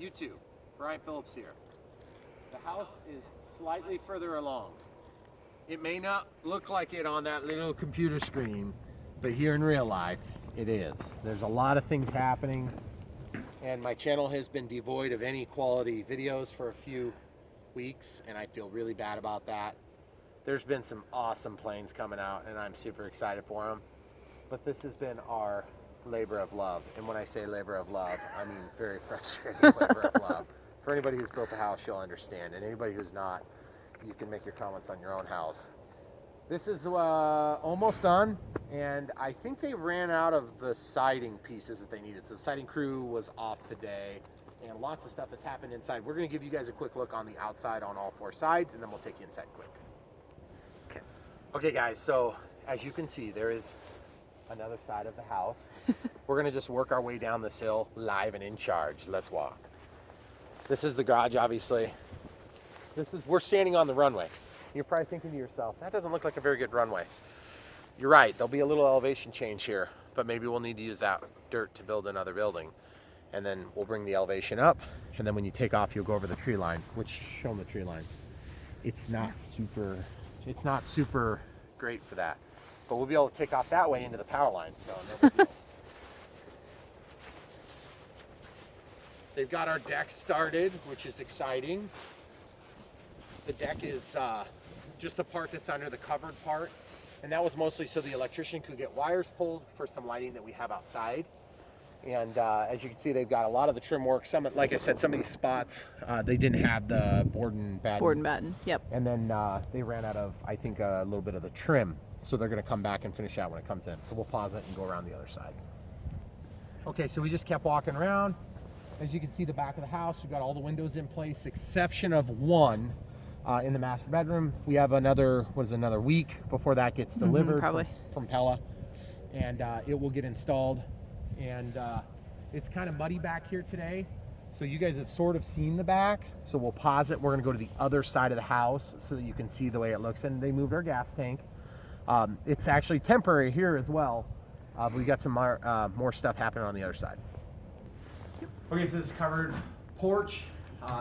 YouTube, Brian Phillips here. The house is slightly further along. It may not look like it on that little computer screen, but here in real life, it is. There's a lot of things happening, and my channel has been devoid of any quality videos for a few weeks, and I feel really bad about that. There's been some awesome planes coming out, and I'm super excited for them. But this has been our labor of love. And when I say labor of love, I mean very frustrating labor of love. For anybody who's built a house, you'll understand. And anybody who's not, you can make your comments on your own house. This is almost done, and I think they ran out of the siding pieces that they needed. So the siding crew was off today, and lots of stuff has happened inside. We're gonna give you guys a quick look on the outside on all four sides, and then we'll take you inside quick. Okay guys, so as you can see, there is another side of the house. We're gonna just work our way down this hill live and in charge. Let's walk. This is the garage, obviously. We're standing on the runway. You're probably thinking to yourself, that doesn't look like a very good runway. You're right, there'll be a little elevation change here, but maybe we'll need to use that dirt to build another building. And then we'll bring the elevation up, and then when you take off, you'll go over the tree line, which, show them the tree line. It's not super great for that. But we'll be able to take off that way into the power line, so no big deal. They've got our deck started, which is exciting. The deck is just the part that's under the covered part, and that was mostly so the electrician could get wires pulled for some lighting that we have outside. And as you can see, they've got a lot of the trim work. Some, like I said, some of these spots, they didn't have the board and batten. Board and batten, yep. And then they ran out of, I think, a little bit of the trim. So they're gonna come back and finish that when it comes in. So we'll pause it and go around the other side. Okay, so we just kept walking around. As you can see, the back of the house, we've got all the windows in place, exception of one in the master bedroom. We have another week before that gets delivered from Pella. And it will get installed. And it's kind of muddy back here today, so you guys have sort of seen the back, so we'll pause it. We're going to go to the other side of the house so that you can see the way it looks. And they moved our gas tank. It's actually temporary here as well, but we got some more stuff happening on the other side. Okay, so this is covered porch.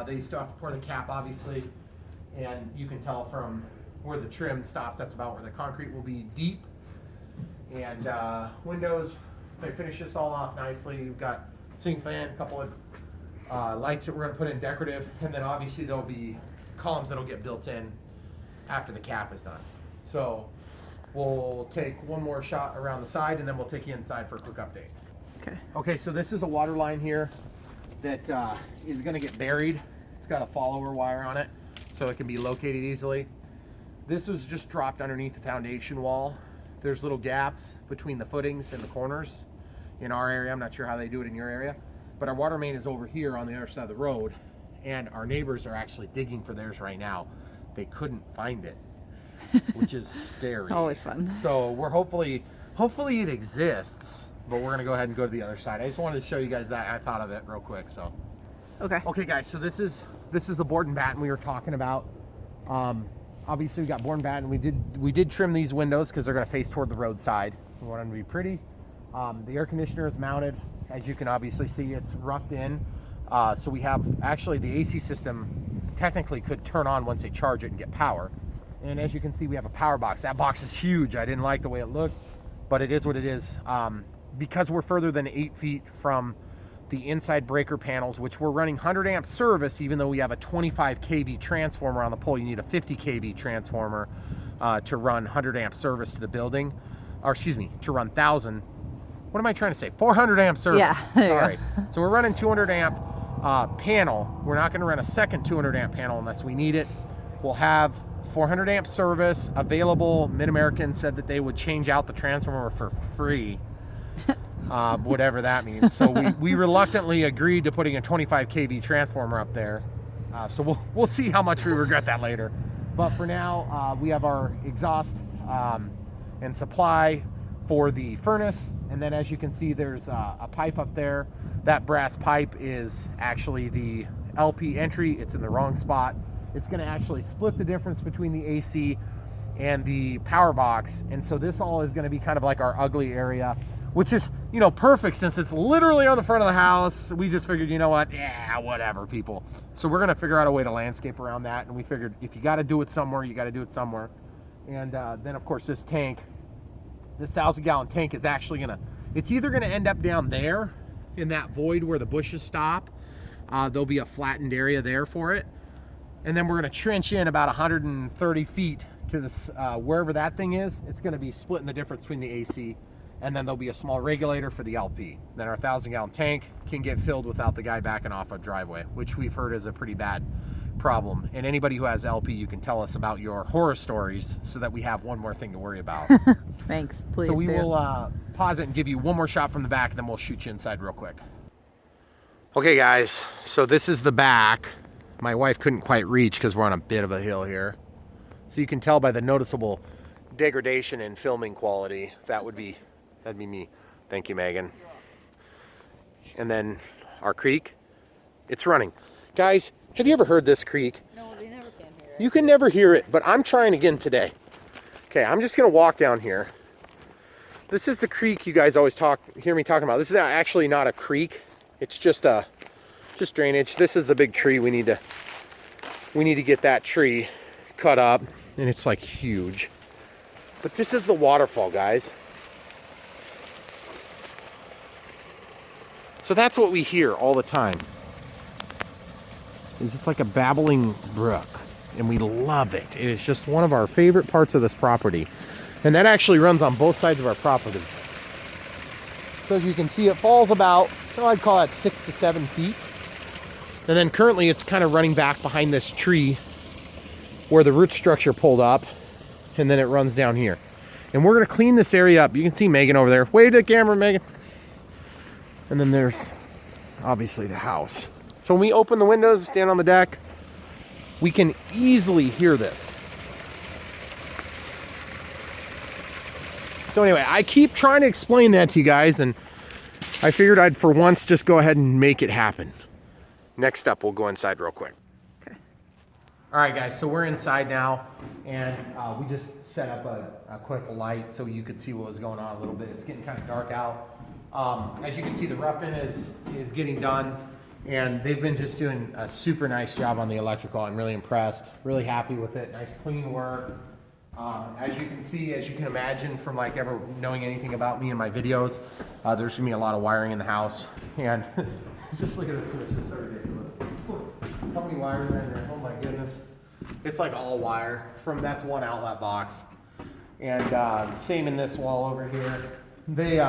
They still have to pour the cap, obviously, and you can tell from where the trim stops, that's about where the concrete will be deep. And windows, they finish this all off nicely. You've got ceiling fan, a couple of lights that we're going to put in decorative, and then obviously there'll be columns that'll get built in after the cap is done. So we'll take one more shot around the side, and then we'll take you inside for a quick update. Okay, so this is a water line here that is going to get buried. It's got a follower wire on it, so it can be located easily. This was just dropped underneath the foundation wall. There's little gaps between the footings and the corners in our area. I'm not sure how they do it in your area, but our water main is over here on the other side of the road, and our neighbors are actually digging for theirs right now. They couldn't find it, which is scary. It's always fun. So we're hopefully it exists, but we're gonna go ahead and go to the other side. I just wanted to show you guys that. I thought of it real quick, so. Okay guys, so this is the board and batten we were talking about. Obviously we got board and batten. We did trim these windows because they're going to face toward the roadside. We want them to be pretty. The air conditioner is mounted. As you can obviously see, it's roughed in. So we have, actually the AC system technically could turn on once they charge it and get power. And as you can see, we have a power box. That box is huge. I didn't like the way it looked, but it is what it is. Because we're further than 8 feet from the inside breaker panels, which we're running 100 amp service, even though we have a 25 kV transformer on the pole. You need a 50 kV transformer to run 100 amp service to the building, or excuse me, to run 1000. What am I trying to say? 400 amp service. Yeah, sorry. So we're running 200 amp panel. We're not going to run a second 200 amp panel unless we need it. We'll have 400 amp service available. Mid-American said that they would change out the transformer for free. Whatever that means. So we reluctantly agreed to putting a 25 kV transformer up there. So we'll see how much we regret that later. But for now, we have our exhaust and supply for the furnace. And then as you can see, there's a pipe up there. That brass pipe is actually the LP entry. It's in the wrong spot. It's going to actually split the difference between the AC and the power box. And so this all is going to be kind of like our ugly area, which is you know, perfect since it's literally on the front of the house. We just figured, you know what, yeah, whatever, people. So we're gonna figure out a way to landscape around that, and we figured if you gotta do it somewhere, you gotta do it somewhere. And then of course this tank, this 1,000-gallon tank is actually gonna, it's either gonna end up down there in that void where the bushes stop. There'll be a flattened area there for it. And then we're gonna trench in about 130 feet to this, wherever that thing is. It's gonna be splitting the difference between the AC, and then there'll be a small regulator for the LP. Then our 1,000-gallon tank can get filled without the guy backing off a driveway, which we've heard is a pretty bad problem. And anybody who has LP, you can tell us about your horror stories so that we have one more thing to worry about. Thanks, please. So we will pause it and give you one more shot from the back, and then we'll shoot you inside real quick. Okay guys, so this is the back. My wife couldn't quite reach because we're on a bit of a hill here. So you can tell by the noticeable degradation in filming quality. That'd be me. Thank you, Megan. And then our creek, it's running. Guys, have you ever heard this creek? No, they never can hear it. You can never hear it, but I'm trying again today. Okay, I'm just gonna walk down here. This is the creek you guys always hear me talking about. This is actually not a creek. It's just drainage. This is the big tree. We need to get that tree cut up, and it's like huge. But this is the waterfall, guys. So that's what we hear all the time. It's just like a babbling brook, and we love it. It is just one of our favorite parts of this property. And that actually runs on both sides of our property. So as you can see, it falls about, oh, I'd call that 6 to 7 feet. And then currently it's kind of running back behind this tree where the root structure pulled up, and then it runs down here. And we're gonna clean this area up. You can see Megan over there. Wave to the camera, Megan. And then there's obviously the house. So when we open the windows, stand on the deck, we can easily hear this. So anyway, I keep trying to explain that to you guys, and I figured I'd for once just go ahead and make it happen. Next up, we'll go inside real quick. Okay. All right, guys, so we're inside now, and we just set up a quick light so you could see what was going on a little bit. It's getting kind of dark out. As you can see, the roughing is getting done, and they've been just doing a super nice job on the electrical. I'm really impressed, really happy with it. Nice clean work. As you can see, as you can imagine from like ever knowing anything about me and my videos, there's gonna be a lot of wiring in the house, and just look at this, it's just so ridiculous. How many wires are in there? Oh my goodness. It's like all wire that's one outlet box. And same in this wall over here. They,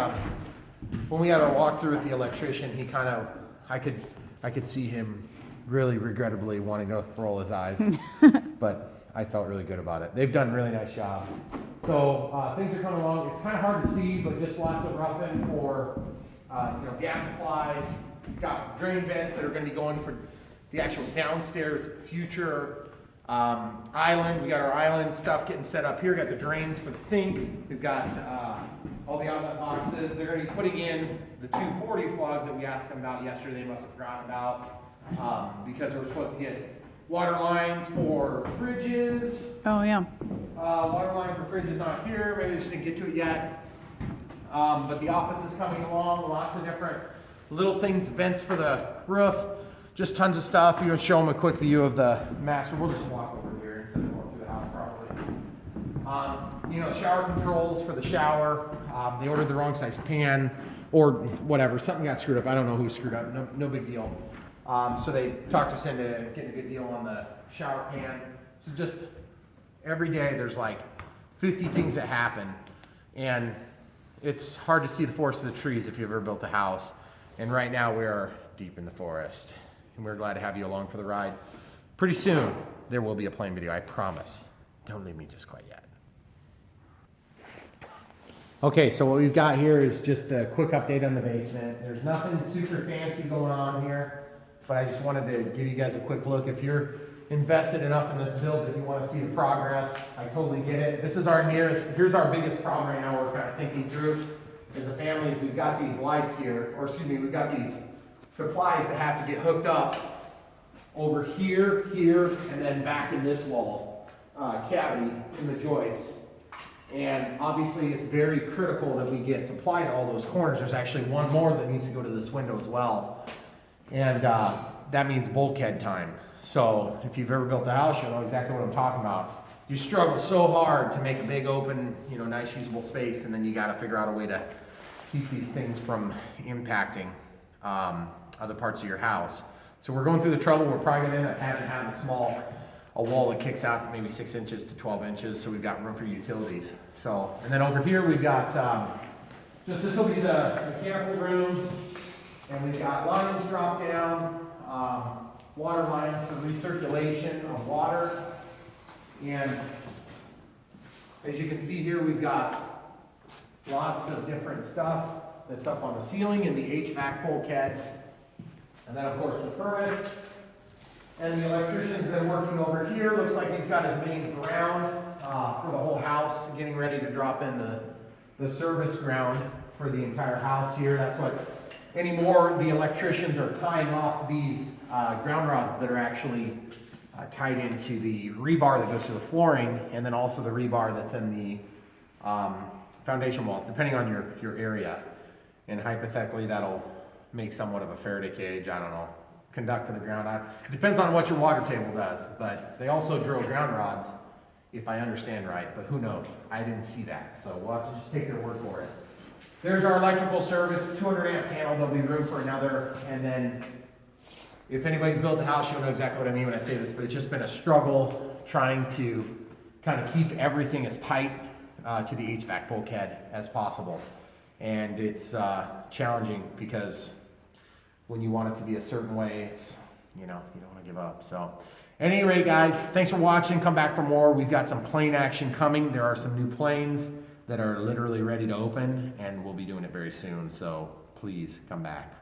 when we had our walkthrough with the electrician, he kind of, I could see him really regrettably wanting to roll his eyes, but I felt really good about it. They've done a really nice job. So things are coming along. It's kind of hard to see, but just lots of roughing for gas supplies. We've got drain vents that are going to be going for the actual downstairs future island. We got our island stuff getting set up here. We got the drains for the sink. We've got all the outlet boxes. They're going to be putting in the 240 plug that we asked them about yesterday. They must have forgotten about because they were supposed to get water lines for fridges. Oh, yeah. Water line for fridges not here. Maybe they just didn't get to it yet. But the office is coming along. Lots of different little things, vents for the roof, just tons of stuff. You can show them a quick view of the master. We'll just walk over here instead of going through the house properly. Shower controls for the shower. They ordered the wrong size pan or whatever. Something got screwed up. I don't know who screwed up. No big deal. So they talked us into getting a good deal on the shower pan. So just every day there's like 50 things that happen, and it's hard to see the forest of the trees if you've ever built a house. And right now we are deep in the forest, and we're glad to have you along for the ride. Pretty soon there will be a plane video, I promise. Don't leave me just quite yet. Okay, so what we've got here is just a quick update on the basement. There's nothing super fancy going on here, but I just wanted to give you guys a quick look. If you're invested enough in this build that you want to see the progress, I totally get it. This is here's our biggest problem right now we're kind of thinking through. As a family, is we've got these lights here, we've got these supplies that have to get hooked up over here, and then back in this wall cavity in the joist. And obviously it's very critical that we get supply to all those corners. There's actually one more that needs to go to this window as well. And that means bulkhead time. So if you've ever built a house, you'll know exactly what I'm talking about. You struggle so hard to make a big open, you know, nice usable space, and then you got to figure out a way to keep these things from impacting other parts of your house. So we're going through the trouble. We're probably going to end up having a wall that kicks out maybe 6 inches to 12 inches, so we've got room for utilities. So, and then over here we've got this will be the mechanical room, and we've got lines drop down, water lines for recirculation of water. And as you can see here, we've got lots of different stuff that's up on the ceiling in the HVAC bulkhead. And then of course the furnace. And the electrician's been working over here. Looks like he's got his main ground for the whole house, getting ready to drop in the service ground for the entire house here. That's what anymore the electricians are tying off these ground rods that are actually tied into the rebar that goes to the flooring, and then also the rebar that's in the foundation walls, depending on your area. And hypothetically, that'll make somewhat of a Faraday cage, I don't know, conduct to the ground. It depends on what your water table does, but they also drill ground rods, if I understand right, but who knows? I didn't see that, so we'll have to just take their word for it. There's our electrical service, 200 amp panel, there'll be room for another, and then if anybody's built a house, you'll know exactly what I mean when I say this, but it's just been a struggle trying to kind of keep everything as tight to the HVAC bulkhead as possible. And it's challenging because when you want it to be a certain way, it's, you know, you don't want to give up. So at any rate, guys, thanks for watching. Come back for more. We've got some plane action coming. There are some new planes that are literally ready to open, and we'll be doing it very soon. So please come back.